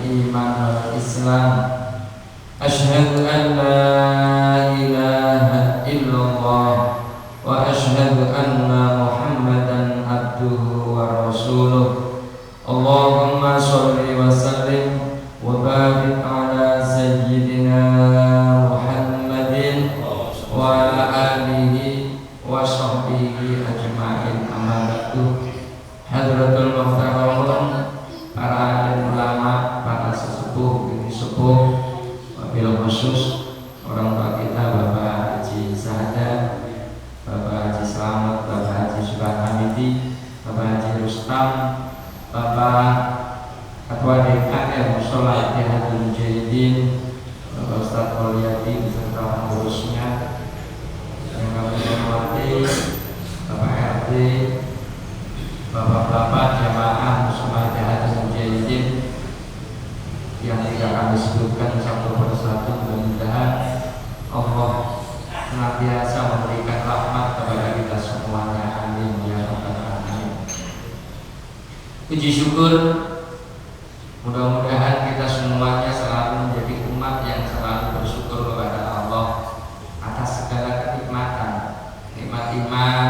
iman wal Islam. Asyhadu an la ilaha illallah wa asyhadu anna Muhammadan abduhu wa rasuluh. Allahumma sholli wa sallim wa barik ala sayyidina Muhammadin wa ala alihi wa sahbihi ajma'in. Amma ba'du. Hadratul muhtaramun, para alim ulama, para sesepuh, bini sepuh, wabil khusus orang tua kita Bapak Haji Sahada, Bapak Haji Slamet, Bapak Haji Subhan Hamidi, Bapak Haji Rustam, Bapak Ketua DKM Mushola Ittihadul Mujahidin, Bapak Ustadz Mulyadi beserta pengurusnya yang kami hormati, Bapak RT, Bapak-bapak jamaah Mushola Ittihadul Mujahidin yang tidak kami sebutkan satu persatu, mudah-mudahan Allah senantiasa memberikan rahmat kepada kita semuanya. Amin ya rabbal alamin. Puji syukur, mudah-mudahan kita semuanya selalu menjadi umat yang selalu bersyukur kepada Allah atas segala kenikmatan, nikmat iman,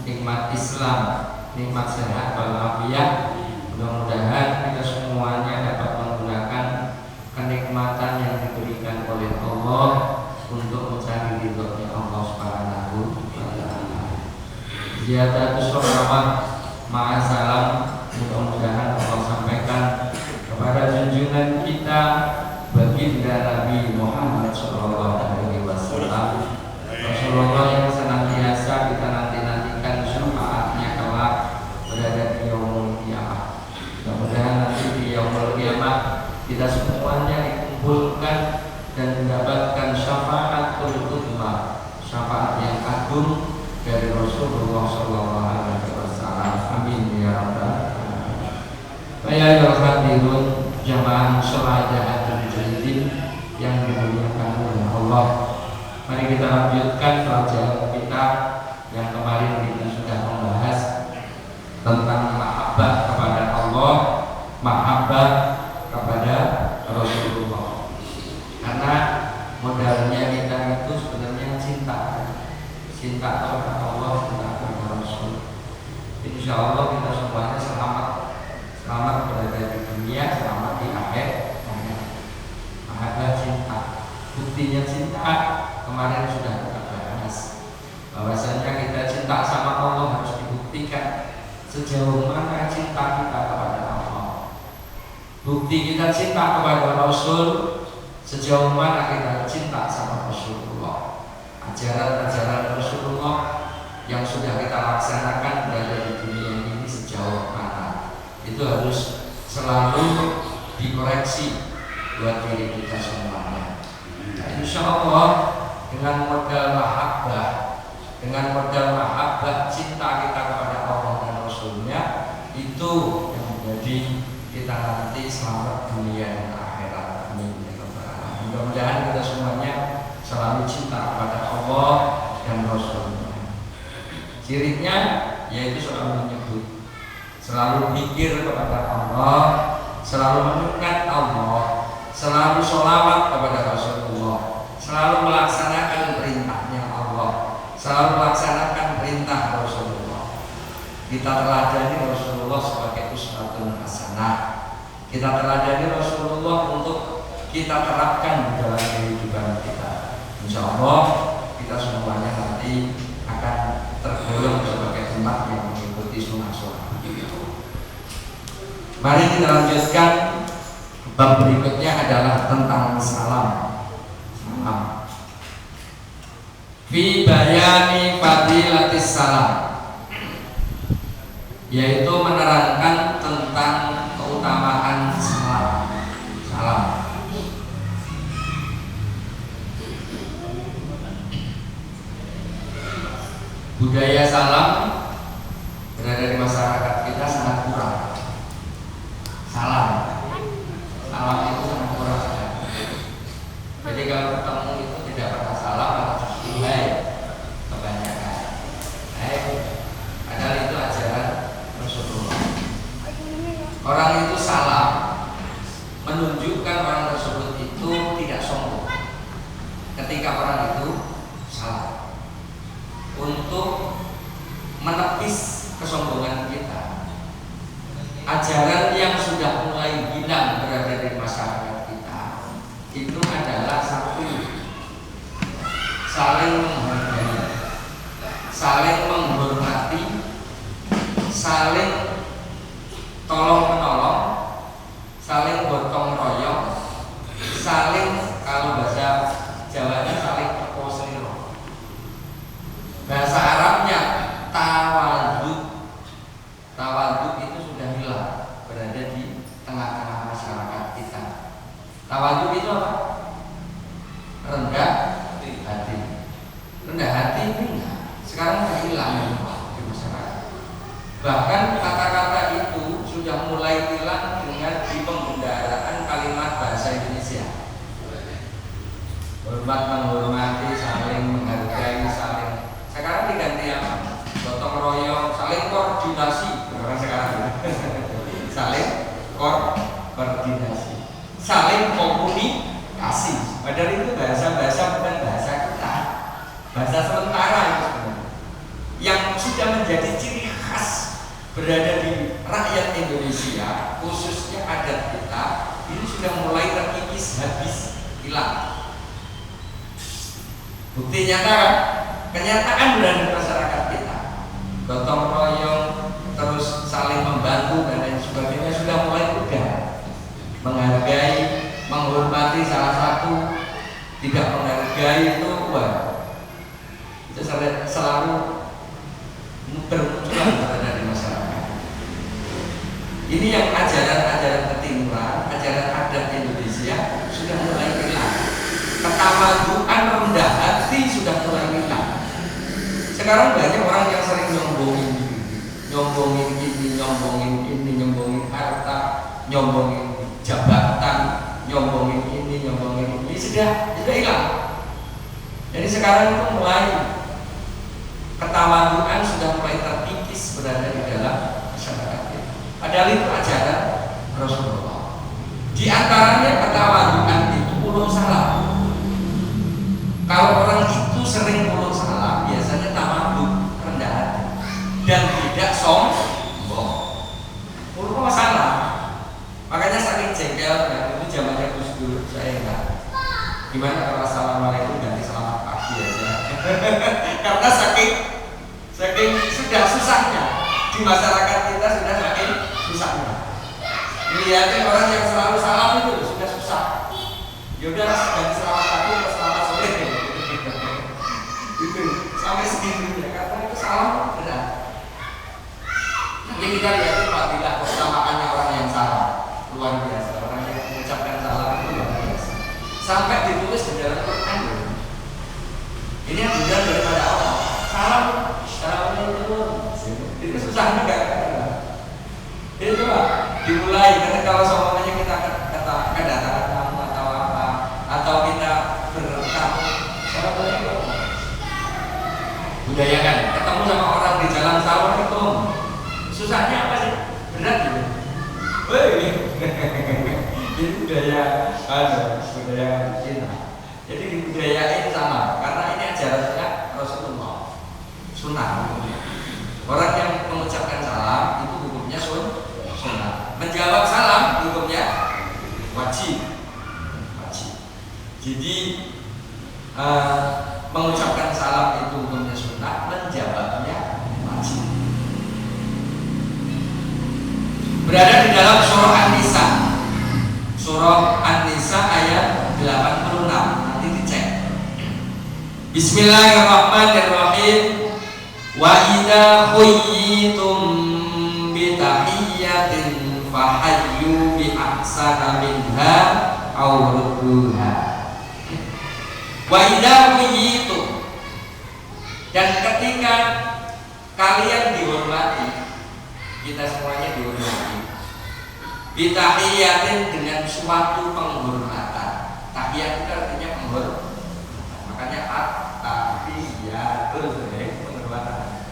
nikmat Islam, nikmat sehat walafiat. Mudah-mudahan kita semuanya dapat menggunakan kenikmatan yang diberikan oleh Allah untuk mencari ridhonya Allah Subhanahu wa ta'ala. Ziyadatus sholawat ma'a salam, mudah-mudahan Allah sampaikan kepada junjungan kita baginda Nabi Muhammad sallallahu alaihi wasallam, Rasulullah yang senantiasa kita nanti-nantikan syafaatnya kelak berada di yaumul qiyamah. Mudah-mudahan nanti di yaumul qiyamah kita semuanya dikumpulkan dan mendapatkan syafaatul uzma, syafaat yang agung dari Rasulullah sallallahu alaihi wasallam. Amin ya rabbal alamin. Ya hadirin jamaah Mushola Ittihadul Mujahidin yang dimuliakan oleh Allah, mari kita lanjutkan pelajaran kita yang kemarin kita sudah membahas tentang mahabbah kepada Allah, mahabbah kepada Rasulullah. Karena modalnya kita itu sebenarnya cinta kepada Allah, cinta kepada Rasul. Insya Allah kita semuanya selamat berada di dunia, selamat di akhir. Mahabbah cinta, buktinya cinta kemarin sudah kita bahas bahwasanya kita cinta sama Allah harus dibuktikan sejauh mana cinta kita kepada Allah. Bukti kita cinta kepada Rasul sejauh mana kita cinta sama Rasulullah. Ajaran-ajaran Rasulullah yang sudah kita laksanakan berada di dunia ini sejauh mana, itu harus selalu dikoreksi buat diri kita semuanya. Nah, insya Allah dengan modal mahabbah cinta kita kepada Allah dan Rasulnya, itu yang menjadi kita nanti selamat dunia dan akhirat. Amin. Mudah-mudahan kita semuanya selalu cinta kepada Allah dan Rasulnya. Cirinya yaitu selalu menyebut, selalu pikir kepada Allah, selalu mendekat Allah, selalu sholawat kepada Rasulullah, selalu melaksanakan perintahnya Allah, selalu melaksanakan perintah Rasulullah. Kita teladani Rasulullah sebagai uswatun hasanah. Kita teladani Rasulullah untuk kita terapkan di dalam kehidupan kita. Insya Allah kita semuanya nanti akan tergolong sebagai umat yang mengikuti sunnah-sunnah. Mari kita lanjutkan. Bab berikutnya adalah tentang salam. Fi bayani fadilatis salam, yaitu menerangkan tentang keutamaan salam. Budaya salam berada di masyarakat kita sangat kurang. Salam itu sangat kurang. Jadi kalau ketemu itu tidak pernah salam, malah justru kebanyakan. Padahal itu ajaran Rasulullah. Orang itu salam menunjukkan orang tersebut itu tidak sombong ketika orang itu salah, untuk menepis kesombongan kita. Ajaran yang sudah mulai hilang berada di masyarakat kita itu adalah satu, saling menghargai, saling menghormati, saling tolong menolong, saling gotong royong, saling, kalau bahasa Jawanya saling teko seliro. Bahasa Arabnya tawadud. Tawadud itu sudah hilang berada di tengah-tengah masyarakat kita. Tawadud itu apa? Rendah hati. Rendah hati ini enggak. Sekarang sudah hilang di masyarakat. Bahkan kata-kata itu sudah mulai hilang dengan di penggunaan kalimat bahasa Indonesia. Hormat menghormati, saling menghargai, saling. Sekarang diganti apa? Gotong royong, saling koordinasi. Orang sekarang saling koordinasi, saling komunikasi. Padahal itu bahasa-bahasa bukan bahasa kita, bahasa sementara itu sebenarnya. Yang sudah menjadi ciri khas berada di rakyat Indonesia, khususnya adat kita, ini sudah mulai terkikis habis, hilang. Bukti nyata, kenyataan berada di masyarakat kita, gotong royong, terus saling membantu dan lain sebagainya sudah mulai pudar. Menghargai, menghormati salah satu, tidak menghargai itu, wah, itu selalu bermunculan berada di masyarakat. Ini yang ajaran-ajaran ketimuran, ajaran adat Indonesia sudah mulai hilang. Ketamaduan, rendah hati sudah mulai hilang. Sekarang banyak orang yang sering nyombongin ini, nyombongin harta, nyombongin jabatan, nyombongin ini, sudah hilang. Jadi sekarang itu mulai ketamaduan sudah mulai terkikis berada di dalam masyarakat kita. Padahal itu ajaran Rasulullah. Di antaranya ketamaduan itu ulun salam. Kalau orang itu sering ulun salam, biasanya tamaduk, rendah hati dan tidak sombong. Ulun salah. Makanya saking jengkel, itu zamannya Gus Dur, saya enggak. Gimana kalau assalamualaikum ganti selamat pagi aja? Karena saking sudah susahnya di masyarakat kita, sudah saking susahnya. Melihatin orang yang selalu salam itu sudah susah. Yaudah ganti selamat pagi atau selamat sore. Itu sampai segitunya, karena itu salam benar. Nanti kita lihat fadilah keutamaannya orang yang salam luar biasa. Orang yang mengucapkan salam itu luar biasa. Sampai ditulis di dalam Quran. Ini yang benar daripada Allah. Salam, assalamualaikum. Itu susahnya enggak? Itu lah dimulai. Karena kalau semuanya kita kedatangan tamu atau apa, atau kita bertamu, assalamualaikum. Budayakan. Ketemu sama orang di jalan, assalamualaikum. Susahnya apa sih? Berat gitu. Woi. Ini budaya Cina. Jadi dibudayain sama, karena ini ajarannya Rasulullah. Sunnah. Orang yang mengucapkan salam itu hukumnya sunnah. Menjawab salam hukumnya wajib. Jadi mengucapkan salam itu hukumnya sunnah, menjawabnya wajib. Berada di dalam surah An-Nisa. Surah An-Nisa ayat 86. Nanti dicek. Bismillahirrahmanirrahim. Wa idza khuyyitum bi tahiyyatin fahayyu bi ahsana minha aw rudduha. Wa idza khuyyitum, dan ketika kalian dihormati, kita semuanya dihormati, bitahiyatin, dengan suatu penghormatan. Tahiyat itu artinya penghormatan. Makanya at-tahiyatul, penghormatan.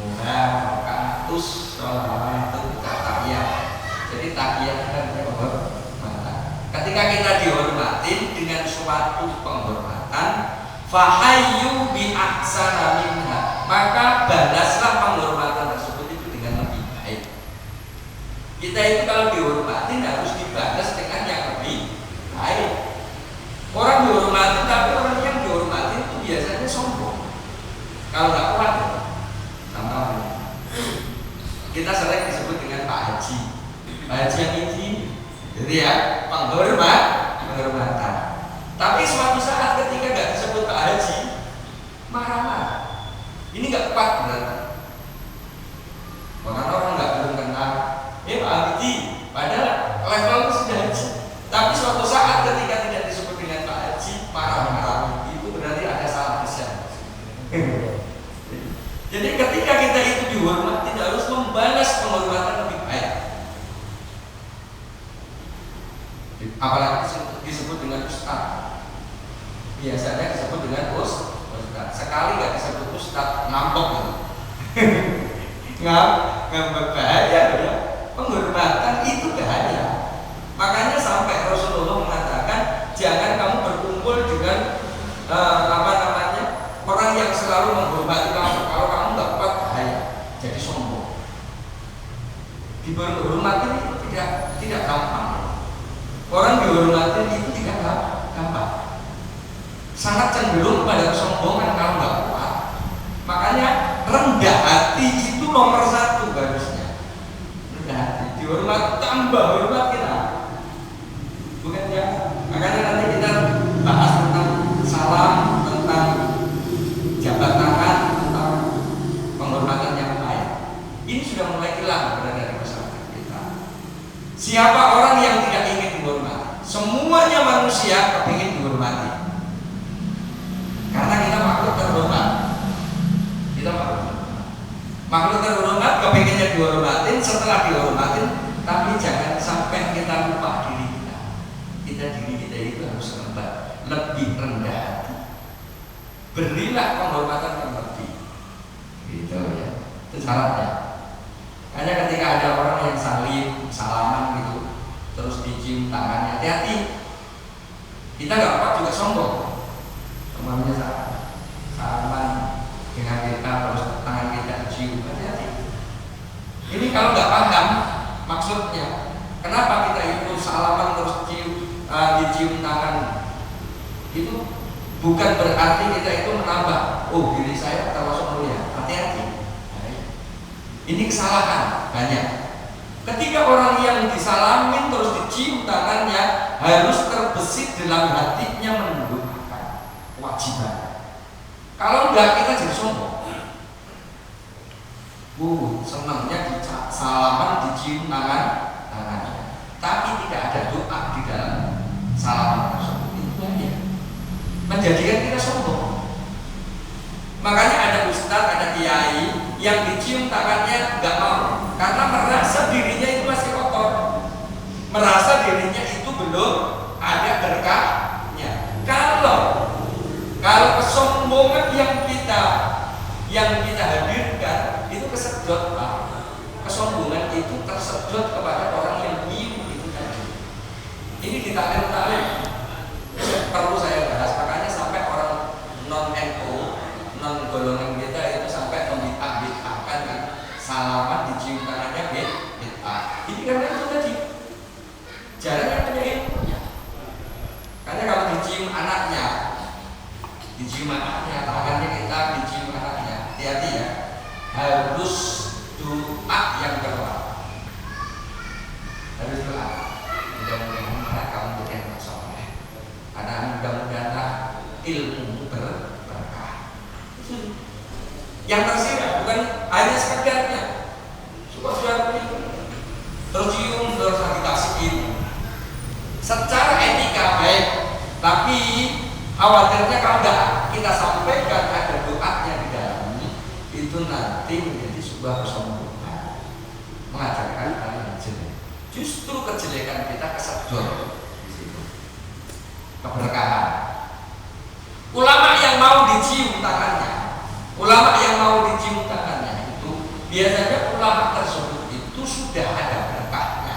Mubarakatuh, sholawatun, tahiyat. Jadi tahiyat itu artinya penghormatan. ketika kita dihormatin dengan suatu penghormatan, fahayyu bi ahsana minha, maka balaslah penghormatan tersebut itu dengan lebih baik. Kita itu kalau dihormatin harus dibalas dengan yang lebih baik. Orang dihormatin, tapi orang yang dihormatin itu biasanya sombong. Kalau nggak kuat, contohnya kita sering disebut dengan Pak Haji. Pak Haji yang ini, jadi ya penghormatan. Tapi suatu saat ketika nggak disebut Pak Haji, marah-marah. Ini nggak kuat berarti. Orang nggak belum kenal, Pak Haji, padahal level sudah haji. Tapi suatu saat ketika tidak disebut dengan Pak Haji, marah-marah. Itu berarti ada salah besar. Jadi ketika kita itu dihormati, harus membalas penghormatan lebih baik. Apalagi disebut dengan ustaz. Biasanya disebut dengan ustaz. Sekali nggak disebut ustaz, ngampok gitu. Ngambek bahaya ya. Penghormatan itu bahaya. Makanya sampai Rasulullah mengatakan, jangan kamu berkumpul dengan orang yang selalu menghormati kamu. Kalau kamu nggak kuat bahaya, jadi sombong. Dihormatin itu tidak gampang. Orang dihormatin itu tidak gampang. Sangat cenderung pada kesombongan kalau nggak kuat. Makanya rendah hati itu nomor satu harusnya. Rendah hati, dihormat, tambah hormat kita. Bukan ya? Makanya nanti kita bahas tentang salam, tentang jabat tangan, tentang penghormatan yang baik. Ini sudah mulai hilang berada di masyarakat kita. Siapa orang yang tidak ingin dihormati? Semuanya manusia kepingin dihormati. Karena kita makhluk terhormat. Makhluk terhormat kepinginnya dihormatin, setelah dihormatin, tapi jangan sampai kita lupa diri kita. Diri kita itu harus lebih rendah hati. Berilah penghormatan yang lebih. Gitu ya. Itu syaratnya. Hanya ketika ada orang yang salaman gitu, terus dicium tangannya, hati-hati. Kita nggak kuat juga sombong. Temannya salaman dengan kita, terus tangan kita dicium, hati-hati. Ini kalau nggak paham maksudnya, kenapa kita itu salaman terus dicium tangan, itu bukan berarti kita itu menambah, oh diri saya termasuk mulia. Hati-hati. Ini kesalahan banyak. Ketika orang yang disalamin terus dicium tangannya, harus terbesit dalam hatinya menunjukkan kewajiban. Kalau enggak, kita jadi sombong. Senangnya salaman dicium tangannya, tapi tidak ada doa di dalam salaman tersebut. Itu bahaya, menjadikan kita sombong. Makanya ada ustadz, ada kiai yang dicium tangannya nggak mau, karena merasa dirinya itu masih kotor, merasa dirinya itu belum ada berkahnya. Kalau kesombongan yang kita hadirkan itu kesedot, Pak. Kesombongan itu tersedot kepada orang yang nyium itu tadi. Ini ditarik-tarik. Perlu saya bahas, makanya sampai orang non-NU, non golongan kita itu sampai membid'ahkan kan, salaman dicium tangannya bid'ah. Ini karena itu tadi jarang yang punya ilmunya. Karena kalau dicium anaknya, tangannya kita dicium anaknya, hati-hati ya, harus doa yang keluar, harus doa. Mudah-mudahan kamu menjadi anak soleh, karena mudah-mudahan ilmu berkah. Yang tersirat bukan hanya sekedarnya, suka-suka tercium terus dikasih ilmu. Secara etika baik, tapi khawatirnya kalau tidak kita sampaikan ada doanya di dalamnya, itu nanti menjadi sebuah kesombongan, mengajarkan hal yang jelek. Justru kejelekan kita kesedot di situ. Keberkahan. Ulama yang mau dicium tangannya, itu biasanya ulama tersebut itu sudah ada berkahnya,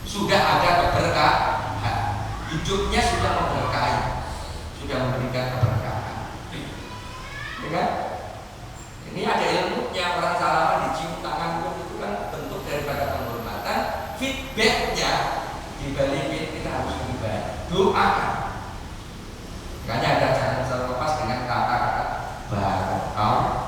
sudah ada keberkahan. hidupnya sudah memberkahi, sudah memberikan keberkahan. Ya kan? Ini ada ilmunya, orang salaman dicium tangan pun itu kan bentuk daripada penghormatan. Feedbacknya dibalikin, kita harus ibadah, doakan. Makanya ada jangan selalu lepas dengan kata-kata barokah